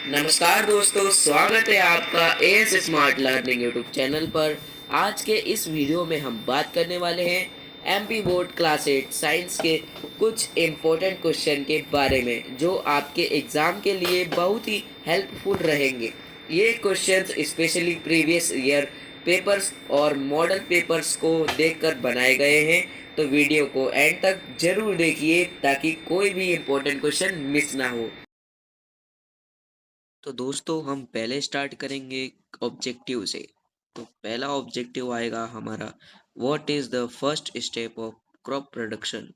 नमस्कार दोस्तों, स्वागत है आपका as smart learning YouTube channel पर। आज के इस वीडियो में हम बात करने वाले हैं एमपी बोर्ड क्लास 8 साइंस के कुछ इम्पोर्टेंट क्वेश्चन के बारे में जो आपके एग्ज़ाम के लिए बहुत ही हेल्पफुल रहेंगे। ये questions specially previous year papers और मॉडल पेपर्स को देखकर बनाए गए हैं, तो वीडियो को एंड तक जरूर देखिए ताकि कोई भी इम्पोर्टेंट क्वेश्चन मिस ना हो। तो दोस्तों हम पहले स्टार्ट करेंगे ऑब्जेक्टिव से। तो पहला ऑब्जेक्टिव आएगा हमारा, what is the first step of crop production.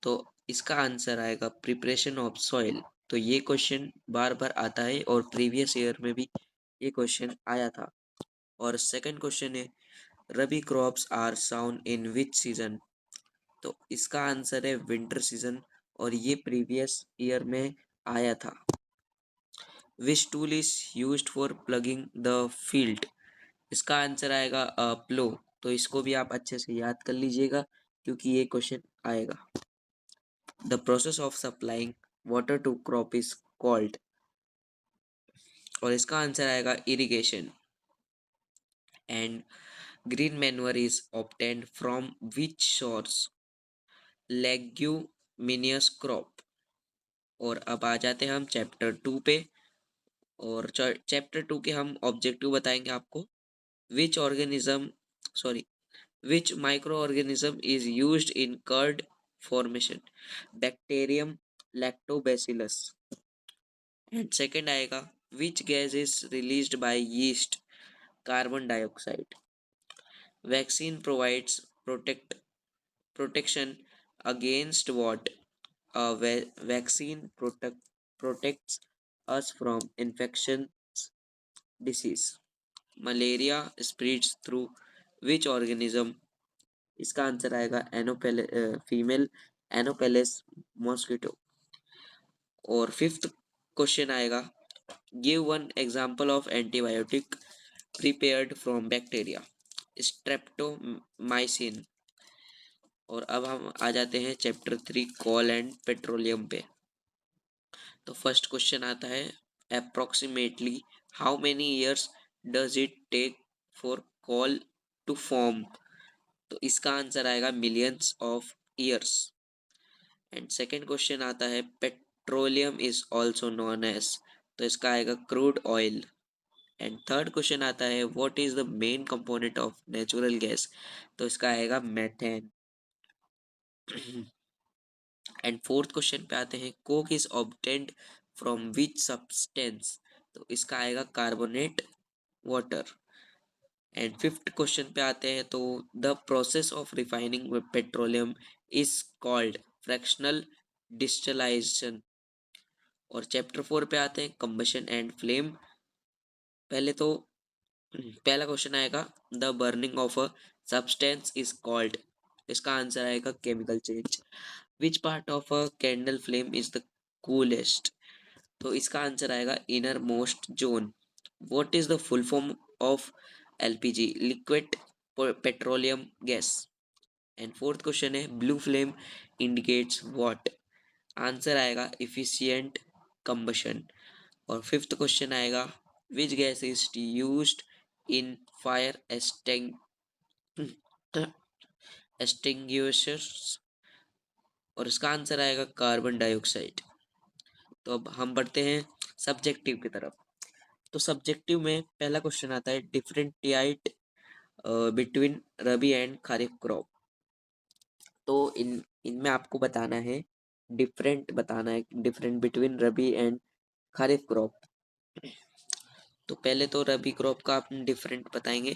तो इसका आंसर आएगा प्रिपरेशन ऑफ सॉइल। तो ये क्वेश्चन बार बार आता है और प्रीवियस ईयर में भी ये क्वेश्चन आया था। और सेकंड क्वेश्चन है, rabi crops are sown in which season. तो इसका आंसर है विंटर सीजन और ये प्रीवियस ईयर में आया था। Which tool is used for plugging the field. इसका आंसर आएगा प्लो। तो इसको भी आप अच्छे से याद कर लीजिएगा क्योंकि ये क्वेश्चन आएगा। The process of supplying water to crop is called. और इसका आंसर आएगा irrigation. And green manure is obtained from which source. Leguminous crop. और अब आ जाते हैं हम चैप्टर 2 पे। और चैप्टर 2 के हम ऑब्जेक्टिव बताएंगे आपको। Which organism sorry which microorganism is used in curd formation. Bacterium lactobacillus. And second आएगा, which gas is released by yeast. Carbon dioxide. Vaccine provides protection against what. A vaccine protects us from infection disease. Malaria spreads through which organism. इसका answer आएगा female एनोपेलिस mosquito. और fifth question आएगा, give one example of antibiotic prepared from bacteria. Streptomycin. और अब हम आ जाते हैं chapter 3 coal and petroleum पे। तो फर्स्ट क्वेश्चन आता है, approximately how many years does it take for coal to form. तो इसका आंसर आएगा millions of years. And second question आता है, petroleum is also known as. तो इसका आएगा crude oil. And third question आता है, what is the main component of natural gas. तो इसका आएगा मेथेन। एंड फोर्थ क्वेश्चन पे आते हैं, coke is obtained from which substance. तो इसका आएगा carbonate water. And fifth question पे आते हैं, तो the process of refining petroleum is called fractional distillization. और चैप्टर 4 पे आते हैं, कंबशन एंड फ्लेम। पहले तो पहला क्वेश्चन आएगा, the burning of a substance is called. इसका आंसर आएगा chemical change. Which part of a candle flame is the coolest. तो इसका आंसर आएगा inner most zone. What is the full form of LPG, liquid petroleum gas. And fourth question है, blue flame indicates what. Answer आएगा efficient combustion. और fifth question आएगा, which gas is used in fire extinguishers. और इसका answer आएगा carbon dioxide. तो अब हम बढ़ते हैं सब्जेक्टिव की तरफ। तो सब्जेक्टिव में पहला क्वेश्चन आता है, differentiate between rabi and kharif crop. तो इनमें आपको बताना है, बताना है different between rabi and kharif crop. तो पहले तो रबी क्रॉप का आप डिफरेंट बताएंगे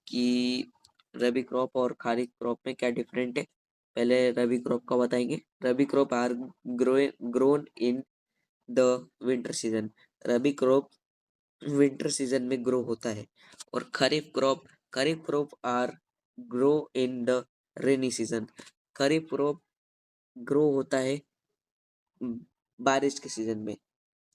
कि रबी क्रॉप और खरीफ क्रॉप में क्या डिफरेंट है। पहले रबी क्रॉप का बताएंगे। Rabi crop are grown in the winter season. Rabi crop winter season में ग्रो होता है। और kharif crop are grow in the rainy season. Kharif crop grow होता है बारिश के सीजन में,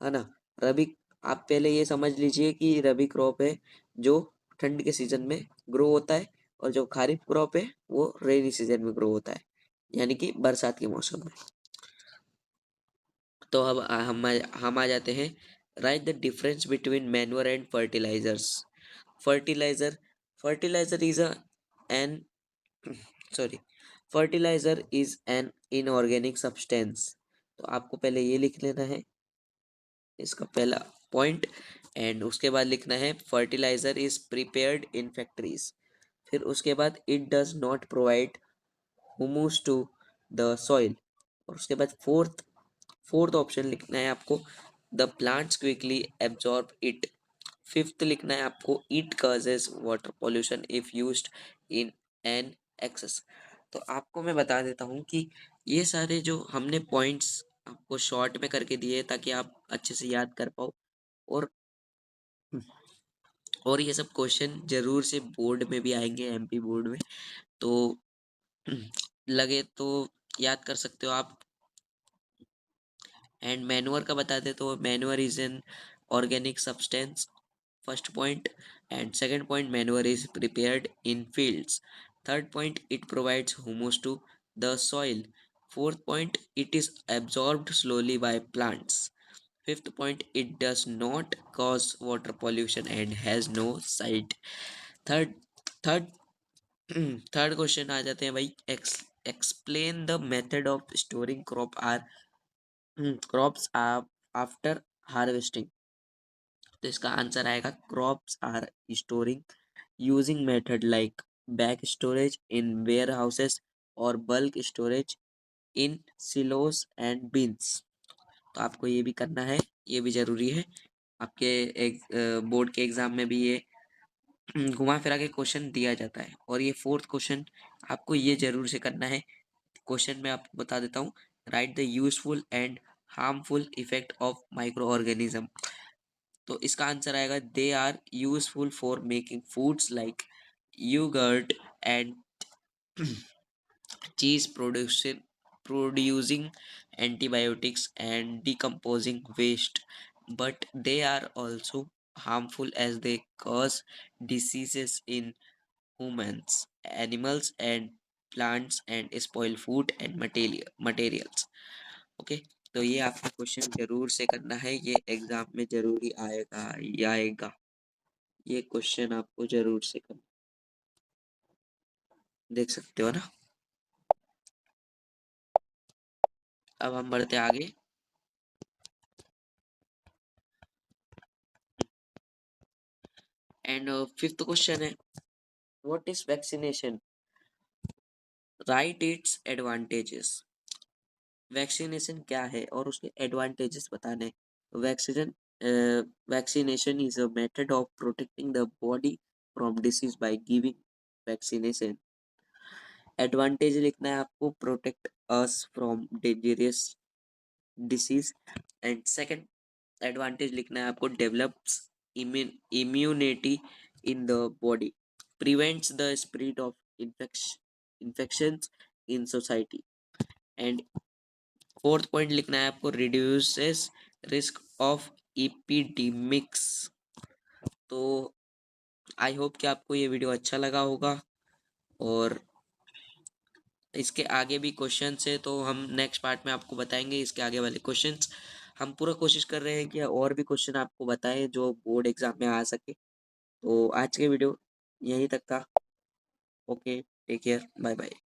है ना। रबी, आप पहले ये समझ लीजिए कि रबी क्रॉप है जो ठंड के सीजन में ग्रो होता है और जो खरीफ क्रॉप है वो रेनी सीजन में ग्रो होता है, यानी कि बरसात के मौसम में। तो अब हम आ जाते हैं Write the difference between manure and fertilizers. Fertilizer, fertilizer is a an sorry, fertilizer is an inorganic substance. तो आपको पहले ये लिख लेना है, इसका पहला पॉइंट, एंड उसके बाद लिखना है fertilizer is prepared in factories. फिर उसके बाद it does not provide humus to the soil. और उसके बाद फोर्थ ऑप्शन लिखना है आपको, the plants quickly absorb it. Fifth लिखना है आपको, it causes water pollution if used in an excess. तो आपको मैं बता देता हूँ कि ये सारे जो हमने पॉइंट्स आपको शॉर्ट में करके दिए ताकि आप अच्छे से याद कर पाओ। और और ये सब क्वेश्चन जरूर से बोर्ड में भी आएंगे, एमपी बोर्ड में, तो लगे तो याद कर सकते हो आप। एंड मैन्योर का बता दे तो manure is an organic substance, first point. And second point, manure is prepared in fields. Third point, it provides humus to the soil. Fourth point, it is absorbed slowly by plants. Fifth point, it does not cause water pollution and has no site. Third third third question आ जाते हैं भाई, explain the method of storing crops after harvesting. तो इसका answer आएगा, crops are storing using method like bag storage in warehouses और bulk storage in silos and bins. तो आपको ये भी करना है, ये भी जरूरी है। आपके एक बोर्ड के एग्जाम में भी ये घुमा फिरा के क्वेश्चन दिया जाता है। और ये फोर्थ क्वेश्चन आपको ये जरूर से करना है। क्वेश्चन में आपको बता देता हूँ, write the useful and harmful effect of micro organism. तो इसका आंसर आएगा, they are useful for making foods like yogurt and cheese, producing antibiotics and decomposing waste, but they are also harmful as they cause diseases in humans, animals and plants and spoil food and materials। Okay, तो ये आपको question जरूर से करना है, ये exam में जरूरी आएगा ही आएगा। ये क्वेश्चन आपको जरूर से करना, देख सकते हो ना। अब हम बढ़ते आगे। एंड फिफ्थ क्वेश्चन है, what is vaccination, right its advantages. Vaccination क्या है और उसके एडवांटेजेस बताने। Vaccine vaccination is a method of protecting the body from disease by giving vaccination. Advantage लिखना है आपको, protect us from dangerous disease. And second advantage लिखना है आपको, develops immunity in the body, prevents the spread of infections in society। And fourth point लिखना है आपको, reduces risk of epidemics. तो आई होप कि आपको ये वीडियो अच्छा लगा होगा, और इसके आगे भी क्वेश्चन है तो हम नेक्स्ट पार्ट में आपको बताएंगे इसके आगे वाले क्वेश्चंस। हम पूरा कोशिश कर रहे हैं कि और भी क्वेश्चन आपको बताएं जो बोर्ड एग्जाम में आ सके। तो आज के वीडियो यहीं तक था। Okay, take care, bye bye.